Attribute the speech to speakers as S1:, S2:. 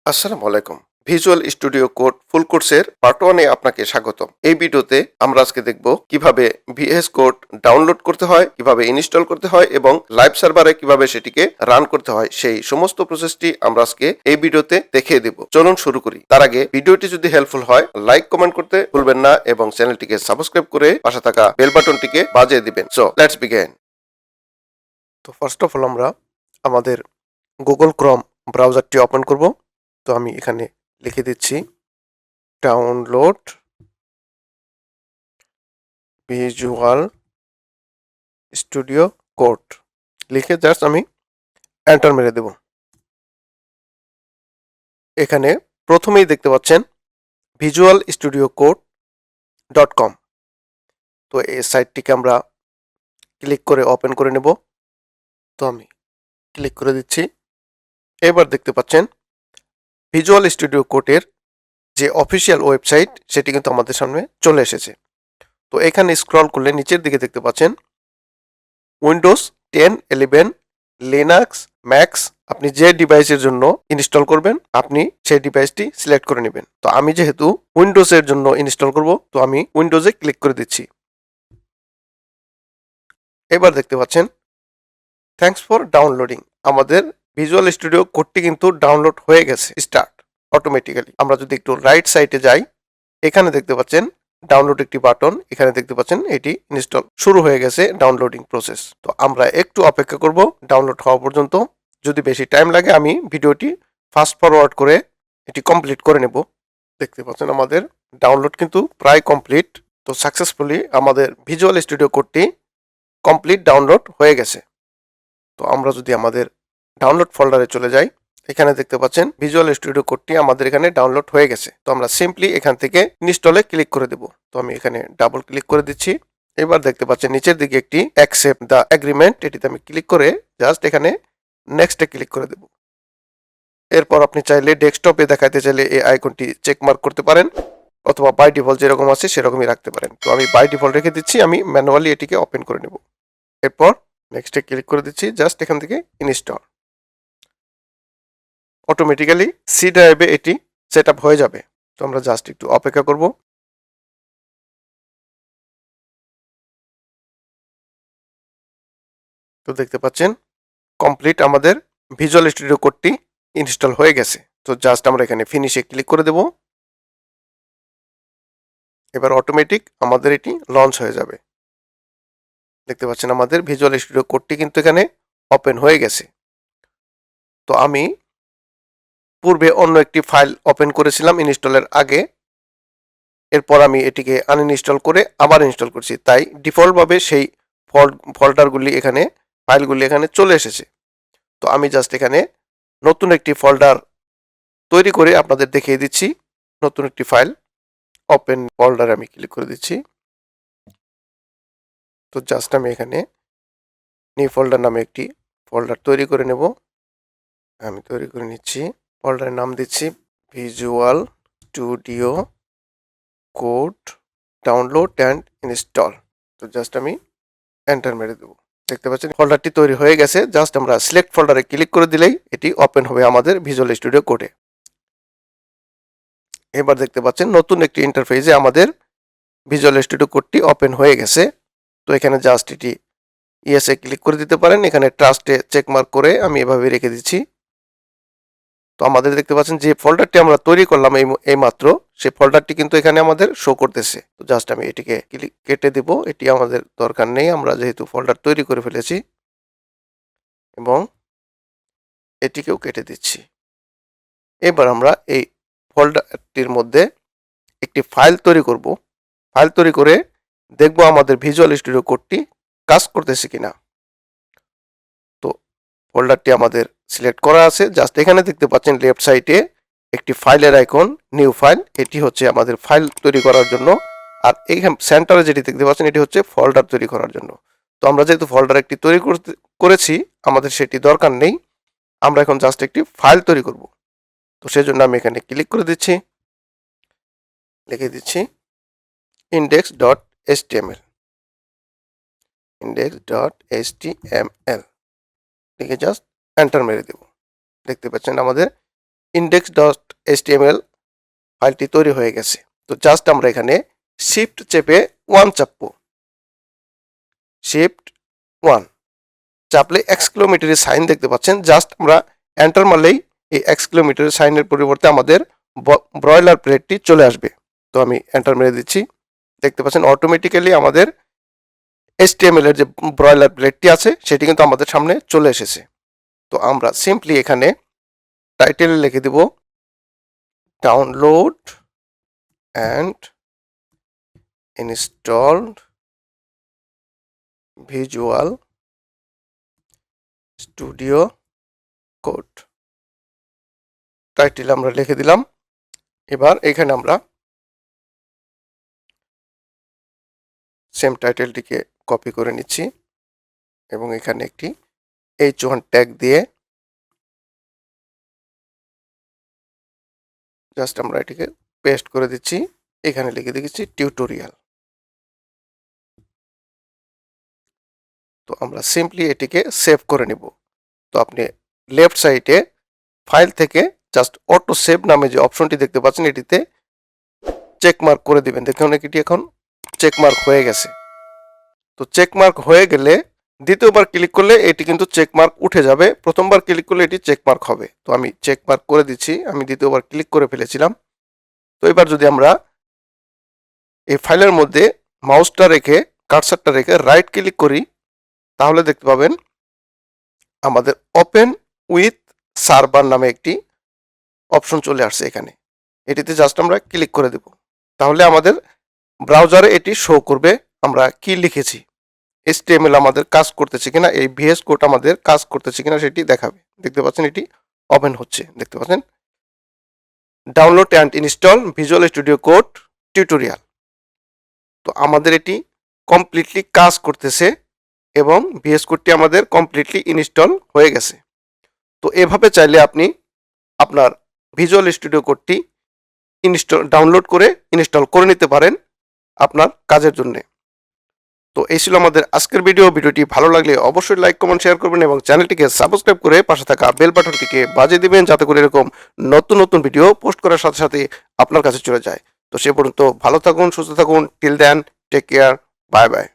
S1: আসসালামু আলাইকুম। Visual studio code ফুল কোর্সের পার্ট 1 এ আপনাকে স্বাগতম। এই ভিডিওতে আমরা আজকে দেখব কিভাবে ভিএস কোড ডাউনলোড করতে হয়, কিভাবে ইনস্টল করতে হয় এবং লাইভ সার্ভারে কিভাবে সেটিকে রান করতে হয় সেই সমস্ত প্রসেসটি আমরা আজকে এই ভিডিওতে দেখিয়ে দেব। চলুন শুরু করি। তার আগে ভিডিওটি যদি হেল্পফুল হয় লাইক কমেন্ট করতে ভুলবেন না এবং চ্যানেলটিকে সাবস্ক্রাইব করে পাশে থাকা বেল বাটনটিকে বাজিয়ে দিবেন। So let's begin. তো ফার্স্ট অফ অল আমরা আমাদের গুগল ক্রোম ব্রাউজারটি ওপেন করব। তো আমি এখানে লিখে দিচ্ছি ডাউনলোড ভিজুয়াল স্টুডিও কোড লিখে জাস্ট আমি এন্টার মেরে দেব। এখানে প্রথমেই দেখতে পাচ্ছেন ভিজুয়াল স্টুডিও কোড .com। তো এই সাইটটিকে আমরা ক্লিক করে ওপেন করে নেব। তো আমি ক্লিক করে দিচ্ছি। এবার দেখতে পাচ্ছেন ভিজুয়াল স্টুডিও কোডের যে অফিসিয়াল ওয়েবসাইট সেটি কিন্তু আমাদের সামনে চলে এসেছে। তো এখানে স্ক্রল করলে নিচের দিকে দেখতে পাচ্ছেন উইন্ডোজ 10, 11, লিনাক্স, ম্যাক্স আপনি যে ডিভাইসের জন্য ইনস্টল করবেন আপনি সেই ডিভাইসটি সিলেক্ট করে নেবেন। তো আমি যেহেতু উইন্ডোজের জন্য ইনস্টল করব তো আমি উইন্ডোজে ক্লিক করে দিচ্ছি। এবার দেখতে পাচ্ছেন থ্যাঙ্কস ফর ডাউনলোডিং, আমাদের ভিজুয়াল স্টুডিও কোডটি কিন্তু ডাউনলোড হয়ে গেছে স্টার্ট অটোমেটিক্যালি। আমরা যদি একটু রাইট সাইডে যাই এখানে দেখতে পাচ্ছেন ডাউনলোড একটি বাটন, এখানে দেখতে পাচ্ছেন এটি ইনস্টল শুরু হয়ে গেছে ডাউনলোডিং প্রসেস। তো আমরা একটু অপেক্ষা করব ডাউনলোড হওয়া পর্যন্ত। যদি বেশি টাইম লাগে আমি ভিডিওটি ফাস্ট ফরওয়ার্ড করে এটি কমপ্লিট করে নেব। দেখতে পাচ্ছেন আমাদের ডাউনলোড কিন্তু প্রায় কমপ্লিট। তো সাকসেসফুলি আমাদের ভিজুয়াল স্টুডিও কোডটি কমপ্লিট ডাউনলোড হয়ে গেছে। তো আমরা যদি আমাদের ডাউনলোড ফোল্ডারে চলে যাই এখানে দেখতে পাচ্ছেন ভিজুয়াল স্টুডিও কোডটি আমাদের এখানে ডাউনলোড হয়ে গেছে। তো আমরা সিম্পলি এখান থেকে ইনস্টলে ক্লিক করে দেব। তো আমি এখানে ডাবল ক্লিক করে দিচ্ছি। এবার দেখতে পাচ্ছেন নিচের দিকে একটি অ্যাকসেপ্ট দ্য এগ্রিমেন্ট, এটিতে আমি ক্লিক করে জাস্ট এখানে নেক্সটে ক্লিক করে দেব। এরপর আপনি চাইলে ডেস্কটপে দেখাতে চাইলে এই আইকনটি চেক মার্ক করতে পারেন অথবা বাই ডিফল্ট যেরকম আছে সেরকমই রাখতে পারেন। তো আমি বাই ডিফল্ট রেখে দিচ্ছি, আমি ম্যানুয়ালি এটিকে ওপেন করে নেব। এরপর নেক্সটে ক্লিক করে দিচ্ছি, জাস্ট এখান থেকে ইনস্টল। অটোমেটিক্যালি সি ড্রাইভে এটি সেট আপ হয়ে যাবে। তো আমরা জাস্ট একটু অপেক্ষা করব। তো দেখতে পাচ্ছেন কমপ্লিট আমাদের ভিজুয়াল স্টুডিও কোডটি ইনস্টল হয়ে গেছে। তো জাস্ট আমরা এখানে ফিনিশে ক্লিক করে দেব। এবার অটোমেটিক আমাদের এটি লঞ্চ হয়ে যাবে। দেখতে পাচ্ছেন আমাদের ভিজুয়াল স্টুডিও কোডটি কিন্তু এখানে ওপেন হয়ে গেছে। তো আমি পূর্বে অন্য একটি ফাইল ওপেন করেছিলাম ইনস্টলের আগে, এরপর আমি এটিকে আনইনস্টল করে আবার ইনস্টল করছি, তাই ডিফল্টভাবে সেই ফোল্ডারগুলি এখানে ফাইলগুলি এখানে চলে এসেছে। তো আমি জাস্ট এখানে নতুন একটি ফোল্ডার তৈরি করে আপনাদের দেখিয়ে দিচ্ছি। নতুন একটি ফাইল ওপেন ফোল্ডারে আমি ক্লিক করে দিচ্ছি। তো জাস্ট আমি এখানে নিউ ফোল্ডার নামে একটি ফোল্ডার তৈরি করে নেব। আমি তৈরি করে নিচ্ছি। ফোল্ডারের নাম দিচ্ছি visual studio code download and install. তো জাস্ট আমি এন্টার মেরে দেবো। দেখতে পাচ্ছেন ফোল্ডারটি তৈরি হয়ে গেছে। জাস্ট আমরা সিলেক্ট ফোল্ডারে ক্লিক করে দিলেই এটি ওপেন হবে আমাদের ভিজুয়াল স্টুডিও কোডে। এবার দেখতে পাচ্ছেন নতুন একটি ইন্টারফেসে আমাদের ভিজুয়াল স্টুডিও কোডটি ওপেন হয়ে গেছে। তো এখানে জাস্ট এটি ইয়েসে ক্লিক করে দিতে পারেন। এখানে ট্রাস্টে চেকমার্ক করে আমি এভাবে রেখে দিচ্ছি। তো আমাদের দেখতে পাচ্ছেন যে ফোল্ডারটি আমরা তৈরি করলাম এই মাত্র সেই ফোল্ডারটি কিন্তু এখানে আমাদের শো করতেছে। তো জাস্ট আমি এটিকে কেটে দেব, এটি আমাদের দরকার নেই, আমরা যেহেতু ফোল্ডার তৈরি করে ফেলেছি। এবং এটিকেও কেটে দিচ্ছি। এবার আমরা এই ফোল্ডারটির মধ্যে একটি ফাইল তৈরি করব। ফাইল তৈরি করে দেখব আমাদের ভিজুয়াল স্টুডিও কোডটি কাজ করতেছে কিনা। তো ফোল্ডারটি আমাদের সিলেক্ট করা আছে। জাস্ট এখানে দেখতে পাচ্ছেন লেফট সাইডে একটি ফাইলের আইকন, নিউ ফাইল, এটি হচ্ছে আমাদের ফাইল তৈরি করার জন্য। আর এইখানে সেন্টারে যেটি দেখতে পাচ্ছেন এটি হচ্ছে ফোল্ডার তৈরি করার জন্য। তো আমরা যেহেতু ফোল্ডার একটি তৈরি করেছি আমাদের সেটি দরকার নেই, আমরা এখন জাস্ট একটি ফাইল তৈরি করব। তো সেজন্য আমি এখানে ক্লিক করে দিচ্ছি, লিখে দিচ্ছি index.html, index.html লিখে জাস্ট এন্টার মেরে দেব। দেখতে পাচ্ছেন আমাদের index.html ফাইলটি তৈরি হয়ে গেছে। তো জাস্ট আমরা এখানে শিফট চেপে 1 চাপবো, শিফট 1 চাপলে এক্সক্লেমেটরি সাইন দেখতে পাচ্ছেন। জাস্ট আমরা এন্টার মারলেই এই এক্সক্লেমেটরি সাইনের পরিবর্তে আমাদের ব্রয়লার প্লেটটি চলে আসবে। তো আমি এন্টার মেরে দিচ্ছি, দেখতে পাচ্ছেন অটোমেটিক্যালি আমাদের HTML এর যে ব্রয়লার প্লেটটি আছে সেটি কিন্তু আমাদের সামনে চলে এসেছে। তো আমরা সিম্পলি এখানে টাইটেলে লিখে দিব download and installed visual studio code. Title আমরা লিখে দিলাম। এবার এখানে আমরা সেম টাইটেলটিকে কপি করে নিচ্ছি এবং এখানে একটি h1 ট্যাগ দিয়ে জাস্ট আমরা এটিকে পেস্ট করে দিচ্ছি। এখানে লিখে দিচ্ছি টিউটোরিয়াল। তো আমরা সিম্পলি এটিকে সেভ করে নিব। তো আপনি লেফট সাইডে ফাইল থেকে জাস্ট অটো সেভ নামে যে অপশনটি দেখতে পাচ্ছেন এটিতে চেক মার্ক করে দিবেন। দেখুন এটি এখন চেক মার্ক হয়ে গেছে। তো চেক মার্ক হয়ে গেলে দ্বিতীয়বার ক্লিক করলে এটি কিন্তু চেক মার্ক উঠে যাবে, প্রথমবার ক্লিক করলে এটি চেক মার্ক হবে। তো আমি চেক মার্ক করে দিচ্ছি, আমি দ্বিতীয়বার ক্লিক করে ফেলেছিলাম। তো এবার যদি আমরা এই ফাইলের মধ্যে মাউসটা রেখে কার্সারটা রেখে রাইট ক্লিক করি তাহলে দেখতে পাবেন আমাদের ওপেন উইথ সার্ভার নামে একটি অপশন চলে আসছে এখানে। এটিতে জাস্ট আমরা ক্লিক করে দেব, তাহলে আমাদের ব্রাউজারে এটি শো করবে আমরা কি লিখেছি, HTML আমাদের কাজ করতেছে কিনা, এই VS কোড আমাদের কাজ করতেছে কিনা সেটি দেখাবে। দেখতে পাচ্ছেন এটি ওপেন হচ্ছে, দেখতে পাচ্ছেন download and install visual studio code tutorial. তো আমাদের এটি কমপ্লিটলি কাজ করতেছে এবং VS কোডটি আমাদের কমপ্লিটলি ইনস্টল হয়ে গেছে। তো এভাবে চাইলে আপনি আপনার ভিজুয়াল স্টুডিও কোডটি ডাউনলোড করে ইনস্টল করে নিতে পারেন আপনার কাজের জন্য। তো এই ছিল আমাদের আজকের ভিডিওটি ভালো লাগলে অবশ্যই লাইক কমেন্ট শেয়ার করবেন এবং চ্যানেলটিকে সাবস্ক্রাইব করে পাশে থাকা বেল বাটনটিকে বাজিয়ে দিবেন যাতে করে এরকম নতুন নতুন ভিডিও পোস্ট করার সাথে সাথে আপনার কাছে চলে যায়। তো সে পর্যন্ত ভালো থাকুন, সুস্থ থাকুন। Till then take care, bye by.